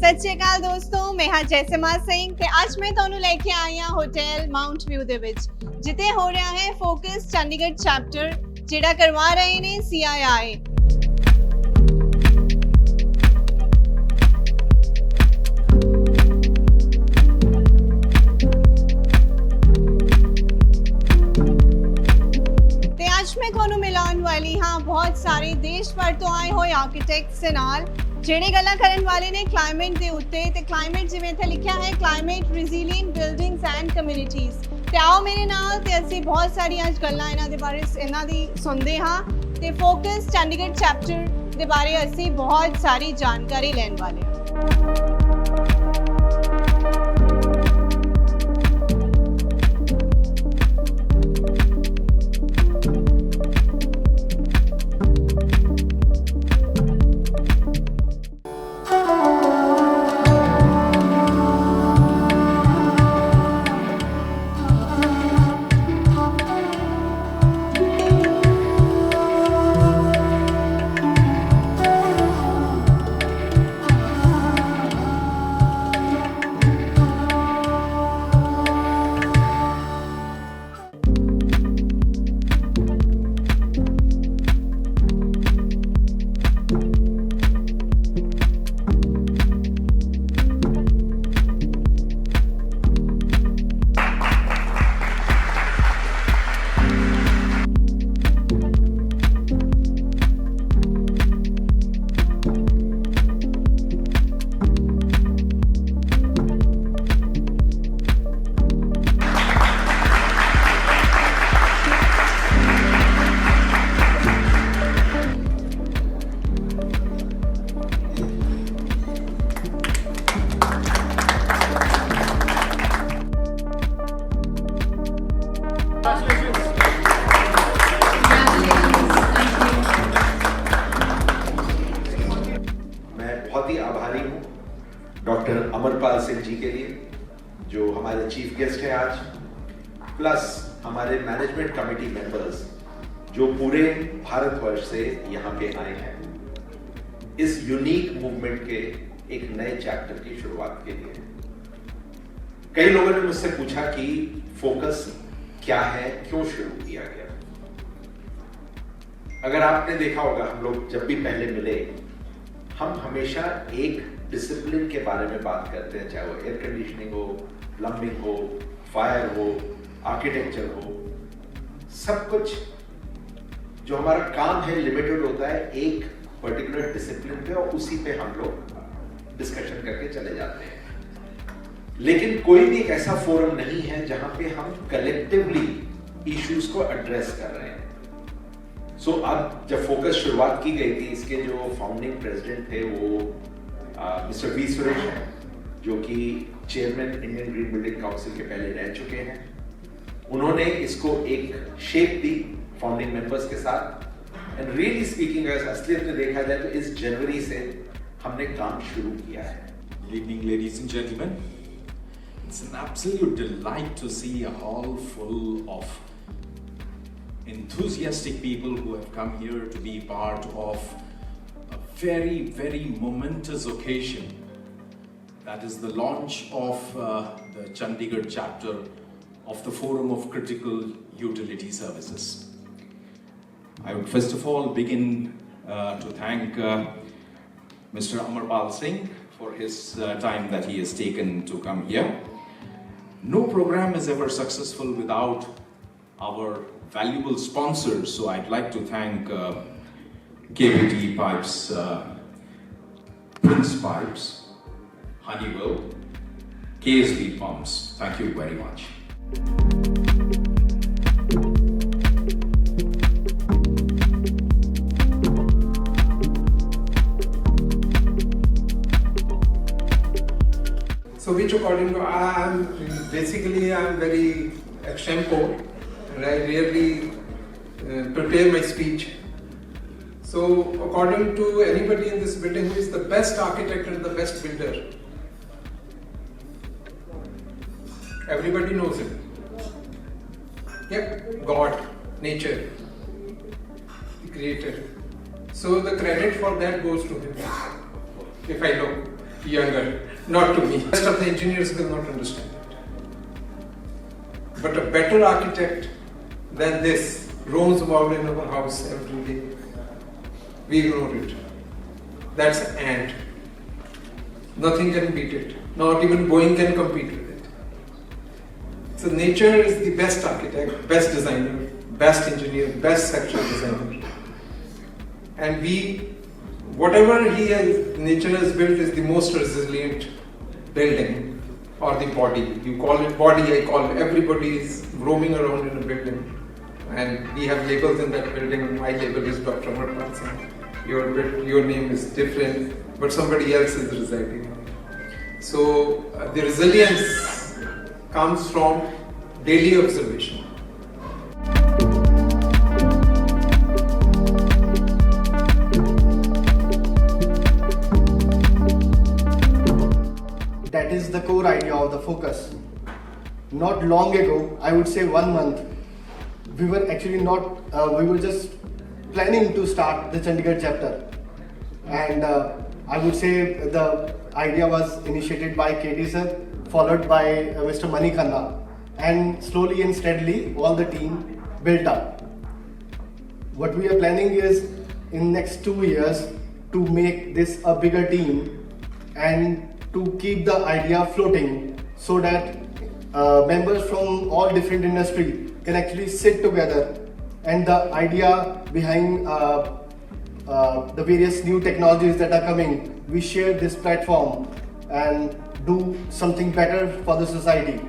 ਸਤਿ ਸ਼੍ਰੀ ਅਕਾਲ ਦੋਸਤੋ, ਮੈਂ ਹਾਂ ਜੈਸਮਾ ਸਿੰਘ ਤੇ ਅੱਜ ਮੈਂ ਤੁਹਾਨੂੰ ਲੈ ਕੇ ਆਈ ਹਾਂ ਹੋਟਲ ਮਾਊਂਟ ਵਿਊ ਦੇ ਵਿੱਚ, ਜਿੱਥੇ ਹੋ ਰਿਹਾ ਹੈ ਫੋਕਸ ਚੰਡੀਗੜ੍ਹ ਚੈਪਟਰ, ਜਿਹੜਾ ਕਰਵਾ ਰਹੇ ਨੇ CII। ਅੱਜ ਮੈਂ ਤੁਹਾਨੂੰ ਮਿਲਾਉਣ ਵਾਲੀ ਹਾਂ ਬਹੁਤ ਸਾਰੇ ਦੇਸ਼ ਭਰ ਤੋਂ ਆਏ ਹੋਏ ਆਰਕੀਟੈਕਟਸ ਦੇ ਨਾਲ, ਜਿਹੜੇ ਗੱਲਾਂ ਕਰਨ ਵਾਲੇ ਨੇ ਕਲਾਈਮੇਟ ਦੇ ਉੱਤੇ। ਤੇ ਕਲਾਈਮੇਟ ਜਿਵੇਂ ਇੱਥੇ ਲਿਖਿਆ ਹੈ, ਕਲਾਈਮੇਟ ਰੈਜ਼ੀਲੀਐਂਟ ਬਿਲਡਿੰਗਸ ਐਂਡ ਕਮਿਊਨਿਟੀਜ਼। ਤੇ ਆਓ ਮੇਰੇ ਨਾਲ ਤੇ ਅਸੀਂ ਬਹੁਤ ਸਾਰੀਆਂ ਅੱਜ ਗੱਲਾਂ ਇਹਨਾਂ ਦੇ ਬਾਰੇ ਇਹਨਾਂ ਦੀ ਸੁਣਦੇ ਹਾਂ ਤੇ ਫੋਕਸ ਚੰਡੀਗੜ੍ਹ ਚੈਪਟਰ ਦੇ ਬਾਰੇ ਅਸੀਂ ਬਹੁਤ ਸਾਰੀ ਜਾਣਕਾਰੀ ਲੈਣ ਵਾਲੇ ਹਾਂ। बहुत ही आभारी हूँ डॉक्टर अमरपाल सिंह जी के लिए, जो हमारे चीफ गेस्ट हैं आज, प्लस हमारे मैनेजमेंट कमेटी मेंबर्स जो पूरे भारतवर्ष से यहाँ पे आए हैं इस यूनिक मूवमेंट के एक नए चैप्टर की शुरुआत के लिए। कई लोगों ने मुझसे पूछा कि फोकस क्या है, क्यों शुरू किया गया। अगर आपने देखा होगा, हम लोग जब भी पहले मिले हम हमेशा एक डिसिप्लिन के बारे में बात करते हैं, चाहे वो एयर कंडीशनिंग हो, प्लम्बिंग हो, फायर हो, आर्किटेक्चर हो। सब कुछ जो हमारा काम है लिमिटेड होता है एक पर्टिकुलर डिसिप्लिन पे, और उसी पे हम लोग डिस्कशन करके चले जाते हैं। लेकिन कोई भी एक ऐसा फोरम नहीं है जहां पे हम कलेक्टिवली इश्यूज को एड्रेस कर रहे हैं। अब जब फोकस शुरुआत की गई थी, इसके जो फाउंडिंग प्रेसिडेंट थे वो मिस्टर वी सुरेश हैं, जो कि chairman Indian green building council के पहले रह चुके हैं। उन्होंने इसको एक शेप दी फाउंडिंग मेंबर्स के साथ। एंड रियली स्पीकिंग, अगर असलियत में देखा जाए तो इस जनवरी से हमने काम शुरू किया है। Good evening, ladies and gentlemen. It's an absolute delight to see a hall full of enthusiastic people who have come here to be part of a very, very momentous occasion. That is the launch of the Chandigarh chapter of the Forum of Critical Utility Services. I would first of all begin to thank Mr. Amarpal Singh for his time that he has taken to come here. No program is ever successful without our valuable sponsors, so I'd like to thank KBT Pipes, Prince Pipes, Honeywell, KSB Pumps. Thank you very much. So which according to I'm very extempore, and I rarely prepare my speech. So according to anybody in this building, who is the best architect and the best builder? Everybody knows it. Yeah, God, nature, the creator. So the credit for that goes to him, if I know. younger, not to me. The rest of the engineers will not understand it. But a better architect than this roams about in our house every day. We ignore it. That's an ant. Nothing can beat it. Not even Boeing can compete with it. So nature is the best architect, best designer, best engineer, best structural designer. And whatever nature has built is the most resilient building or the body. You call it body, I call it. Everybody is roaming around in a building. And we have labels in that building. My label is Dr. Amarpal Singh. Your name is different, but somebody else is residing. So the resilience comes from daily observation. That is the core idea of the focus. Not long ago, I would say 1 month, we were actually we were just planning to start the Chandigarh chapter. And I would say the idea was initiated by KT sir, followed by Mr. Mani Khanna. And slowly and steadily, all the team built up. What we are planning is, in next 2 years, to make this a bigger team and to keep the idea floating so that members from all different industry can actually sit together and the idea behind the various new technologies that are coming, we share this platform and do something better for the society.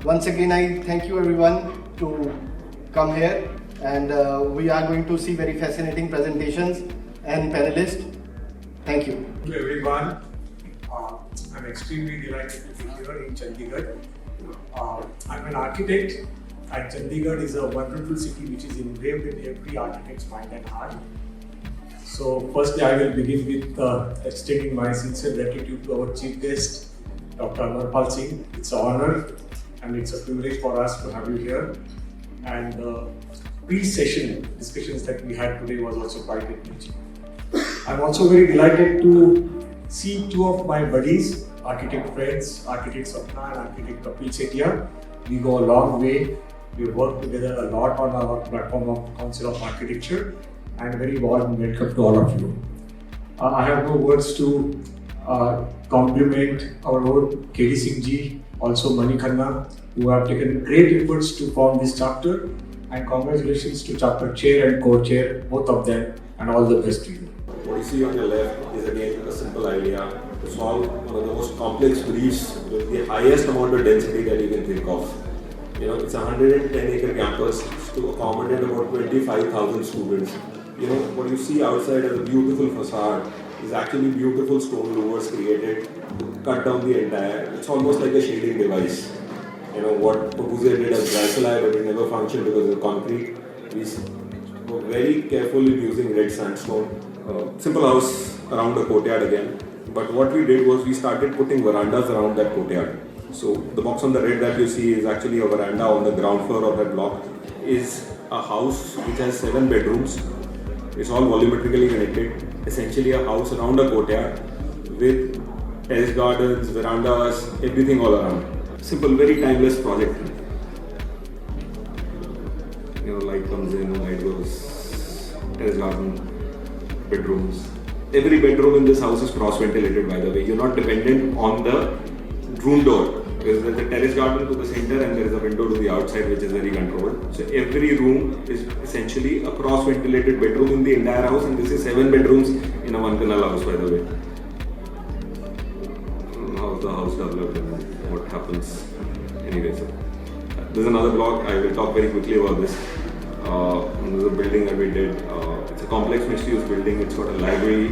Once again, I thank you everyone to come here, and we are going to see very fascinating presentations and panelists. Thank you. Hello everyone. I'm extremely delighted to be here in Chandigarh. I'm an architect, and Chandigarh is a wonderful city which is engraved in every architect's mind and heart. So firstly, I will begin with extending my sincere gratitude to our chief guest, Dr. Amarpal Singh. It's an honor and it's a privilege for us to have you here. And the pre-session discussions that we had today was also quite enriching. I'm also very delighted to see two of my buddies, architect friends, architect Sapna and architect Kapil Setia. We go a long way. We work together a lot on our platform of Council of Architecture, and a very warm welcome to all of you. I have no words to compliment our own KD Singh ji, also Mani Khanna, who have taken great efforts to form this chapter, and congratulations to chapter chair and co-chair, both of them, and all the best to you. What you see on your left is again a simple idea to solve one of the most complex briefs with the highest amount of density that you can think of. You know, it's a 110-acre campus to accommodate about 25,000 students. You know, what you see outside as a beautiful facade is actually beautiful stone louvers created to cut down the entire. It's almost like a shading device. You know, what Corbusier did as Glycolite, but it never functioned because of the concrete. We were very carefully using red sandstone. Simple house around the courtyard again. But what we did was we started putting verandas around that courtyard. So the box on the red that you see is actually a veranda on the ground floor of that block. Is a house which has 7 bedrooms. It's all volumetrically connected. Essentially a house around a courtyard with terrace gardens, verandas, everything all around. Simple, very timeless project. You know, light comes in, light goes, terrace garden, bedrooms. Every bedroom in this house is cross-ventilated, by the way. You're not dependent on the room door. There's a terrace garden to the center and there is a window to the outside which is very controlled. So every room is essentially a cross-ventilated bedroom in the entire house, and this is 7 bedrooms in a 1-canal house, by the way. How's the house developed and what happens? Anyway, so there's another block. I will talk very quickly about this. There's a building that we did. It's a complex mixed-use building. It's got a library.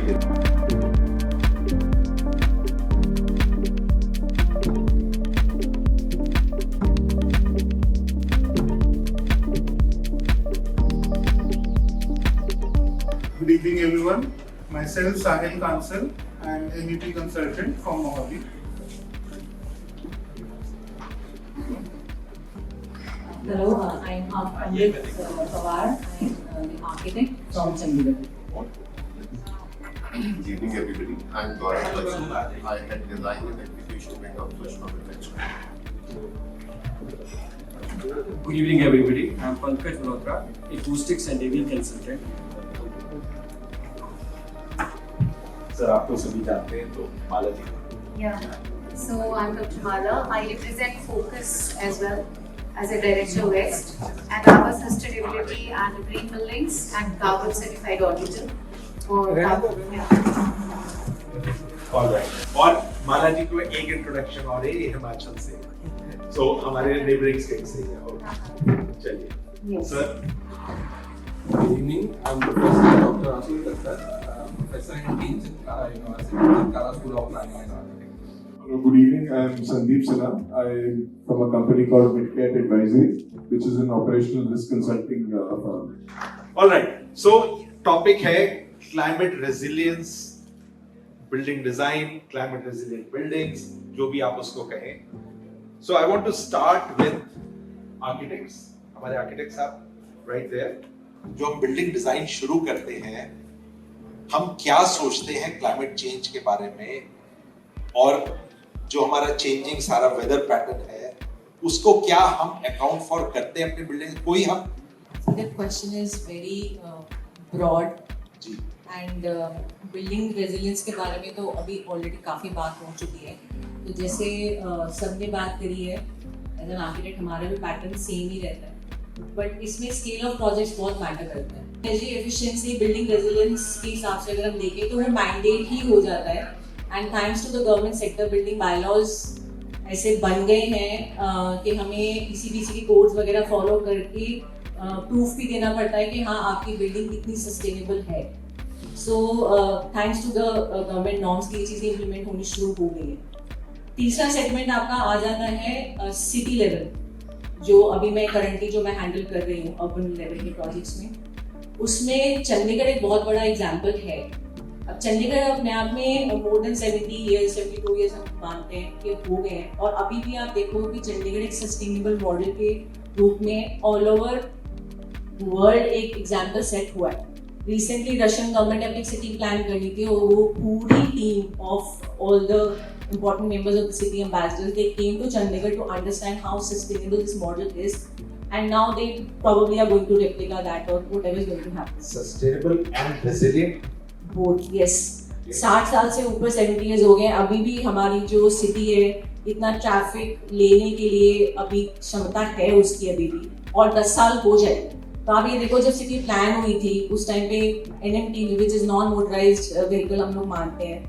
Good evening, everyone. Myself, Sahil Kansal, and MEP consultant from Mohali. Hello, I'm Amrit Pawar. I'm the architect from Chandigarh. Good evening, everybody. I'm Gaurav Basu. I head design and execution wing of First Architecture. Good evening, everybody. I'm Pankaj Malhotra, acoustics and AV consultant. Sir आपको सभी जानते हैं तो माला जी. Yeah. So I'm Dr. Mala. I represent Focus as well as a Director West, and I'm a sustainability and green buildings and carbon certified auditor. और माला जी को एक introduction और है, ये हिमाचल से, सो हमारे नेबरिंग स्टेट से है. चलिए sir. Good evening. I'm Professor Dr. Asul Thakkar, Professor in Deans in Kara University, Kara School of Planning and Architecture. Good evening, I'm Sandeep Sinha. I'm from a company called Midcat Advisory, which is an operational risk consulting firm. Alright, so topic है climate resilience, building design, climate resilient buildings, जो भी आप उसको कहें. So I want to start with architects. हमारे architects साहब right there. जो हम बिल्डिंग डिजाइन शुरू करते हैं, हम क्या सोचते हैं क्लाइमेट चेंज के बारे में, और जो हमारा चेंजिंग सारा वेदर पैटर्न है उसको क्या हम अकाउंट फॉर करते हैं अपनी बिल्डिंग. कोई हम The question is very broad. जी. And बिल्डिंग रेजिलियंस के बारे में तो अभी ऑलरेडी काफ़ी बात हो चुकी है. तो जैसे सबने बात करी है, एज एन आर्किटेक्ट हमारा भी पैटर्न सेम ही रहता है, बट इसमें स्केल ऑफ प्रोजेक्ट्स बहुत मैटर करते हैं. एनर्जी एफिशिएंसी बिल्डिंग रेजिलियंस के हिसाब से अगर हम देखें तो वो मैंडेट ही हो जाता है. And thanks to the government sector building bylaws ऐसे बन गए हैं कि हमें किसी की कोड्स वगैरह फॉलो करके प्रूफ भी देना पड़ता है कि हाँ आपकी बिल्डिंग कितनी सस्टेनेबल है. So thanks to the government norms की ये चीज़ें इम्प्लीमेंट होनी शुरू हो गई है. तीसरा सेगमेंट आपका आ जाता है सिटी लेवल, जो अभी मैं करंटली जो मैं हैंडल कर रही हूँ अर्बन लेवल के प्रोजेक्ट्स में. उसमें चंडीगढ़ एक बहुत बड़ा एग्जाम्पल है. अब चंडीगढ़ अपने आप में मोर देन 72 ईयर्स हम मानते हैं कि हो गए हैं, और अभी भी आप देखो कि चंडीगढ़ एक सस्टेनेबल मॉडल के रूप में ऑल ओवर वर्ल्ड एक एग्जाम्पल सेट हुआ है. रिसेंटली रशियन गवर्नमेंट ने अपनी सिटी प्लान करी थी, और वो पूरी team of all the important members of the city ambassadors, they came to Chandigarh to understand how sustainable this model is, and now they probably are going to replicate that or whatever is going to happen. Sustainable and resilient. Both, yes. 60 साल से ऊपर 70 years हो गए, अभी भी हमारी जो city है इतना ट्रैफिक लेने के लिए अभी क्षमता है उसकी अभी भी, और 10 साल हो जाए. तो आप ये देखो जब सिटी प्लान हुई थी उस टाइम पे NMT which is non motorised vehicle हम लोग मानते हैं,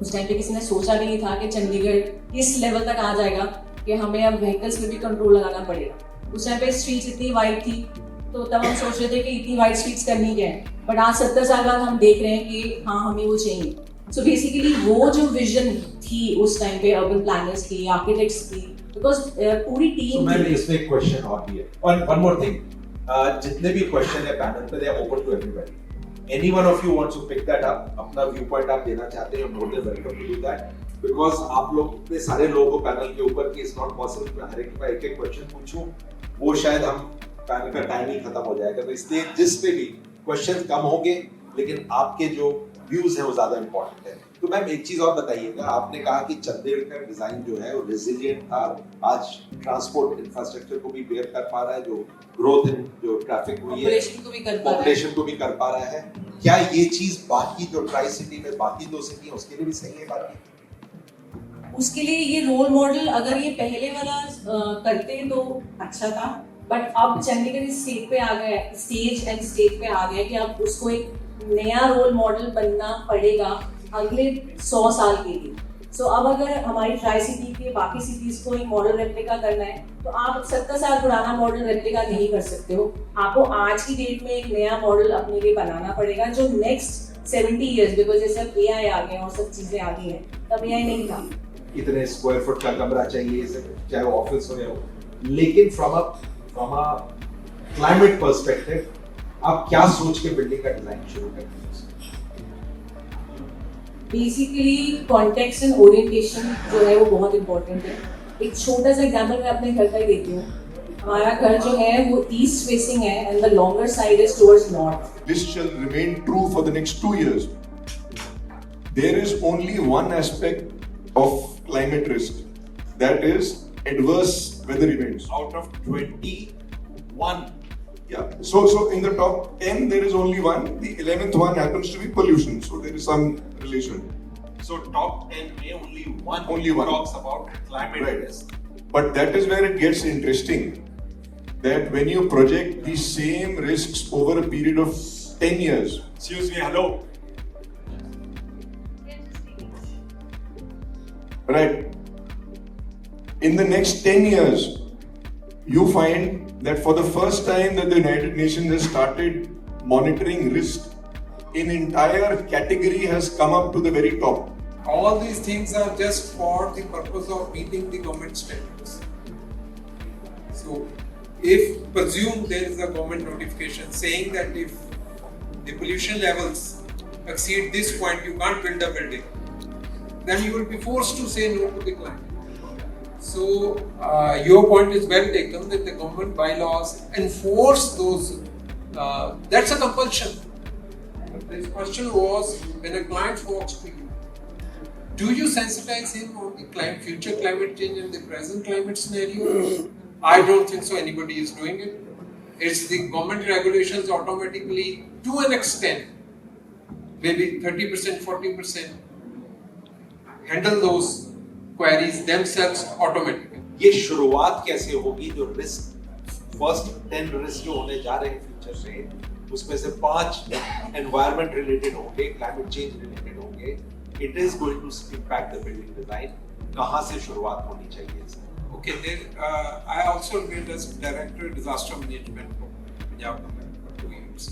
उस टाइम पे किसी ने सोचा भी नहीं था कि चंडीगढ़ इस लेवल तक आ जाएगा कि हमें अब व्हीकल्स पे भी कंट्रोल लगाना पड़ेगा. उस टाइम पे स्ट्रीट्स इतनी वाइड थी, तो तब हम सोच रहे थे कि इतनी वाइड स्ट्रीट्स करनी क्या है, बट आज 70 साल बाद हम देख रहे हैं कि हाँ हमें वो चाहिए. सो बेसिकली वो जो विजन थी उस टाइम पे अर्बन प्लानर्स की, आर्किटेक्ट्स की, बिकॉज पूरी टीम. मैम इसमें एक क्वेश्चन और भी है, और वन मोर थिंग, जितने भी क्वेश्चन है पैनल पे, they are open to everybody. Any one of you wants to pick that up, अपना व्यू पॉइंट आप देना चाहते हैं, more than welcome to do that, because आप लोग इतने सारे लोगों को पैनल के ऊपर कि it's not possible मैं हर एक एक क्वेश्चन पूछूं, वो शायद हम पैनल का टाइम ही खत्म हो जाएगा. तो इसलिए जिस पे भी क्वेश्चन कम होंगे, लेकिन आपके जो व्यूज हैं वो ज्यादा इंपॉर्टेंट है. तो मैम एक चीज और बताइएगा, आपने कहा कि चंडीगढ़ का डिजाइन जो है वो रेजिलिएंट था, आज ट्रांसपोर्ट इंफ्रास्ट्रक्चर को भी बेयर कर पा रहा है, जो ग्रोथ इन जो ट्रैफिक हुई है पॉपुलेशन को भी कर पा रहा है. क्या ये चीज बाकी जो ट्राई सिटी में बाकी 2 सिटी है उसके लिए भी सही है? बाकी उसके लिए ये रोल मॉडल अगर ये पहले वाला करते तो अच्छा था, बट अब चंडीगढ़ इस स्टेज पे आ गया कि अब उसको एक नया रोल मॉडल बनना पड़ेगा अगले 100 साल के लिए. सो अब अगर हमारी ट्राई सिटी के बाकी सिटीज को एक मॉडल रेप्लिका करना है, तो आप 70 साल पुराना मॉडल रेप्लिका नहीं कर सकते हो. आपको आज की डेट में एक नया मॉडल अपने लिए बनाना पड़ेगा जो नेक्स्ट 70 इयर्स, बिकॉज जैसे अब AI आ गए और सब चीजें आ गई हैं, तब AI नहीं था. इतने स्क्वायर फुट का कमरा चाहिए, चाहे वो ऑफिस हो या हो, लेकिन फ्रॉम अ क्लाइमेट पर्सपेक्टिव आप क्या सोच के बिल्डिंग का डिजाइन शुरू करते हैं? बेसिकली कॉन्टेक्स्ट एंड ओरिएंटेशन जो है वो बहुत इंपॉर्टेंट है. एक छोटा सा एग्जांपल मैं अपने घर का ही देती हूँ. हमारा घर जो है वो ईस्ट फेसिंग है and the longer side is towards north. This shall remain true for the next 2 years. there is only one aspect of climate risk, that is adverse weather events. Out of 21. Yeah. So in the top 10, there is only one. The 11th one happens to be pollution. So there is some relation. So top 10 में only one talks about climate Right. risk. But that is where it gets interesting. That when you project the same risks over a period of 10 years. Excuse me, hello. Right. In the next 10 years, you find that for the first time that the United Nations has started monitoring risk, an entire category has come up to the very top. All these things are just for the purpose of meeting the government standards. So, if presume there is a government notification saying that if the pollution levels exceed this point, you can't build a building, then you will be forced to say no to the client. So, your point is well taken that the government bylaws enforce those. That's a compulsion. But the question was, when a client walks to you, do you sensitize him on the future climate change and the present climate scenario? I don't think so. Anybody is doing it. It's the government regulations automatically, to an extent, maybe 30%, 40%, handle those queries themselves automatically. ये शुरुआत कैसे होगी जो risk first 10 risk जो होने जा रहे हैं फ्यूचर में उसमें से 5 एनवायरनमेंट रिलेटेड होंगे क्लाइमेट चेंज रिलेटेड होंगे it is going to impact the building design कहां से शुरुआत होनी चाहिए इसकी Okay, there, I also worked as director of disaster management for Punjab government for 2 years.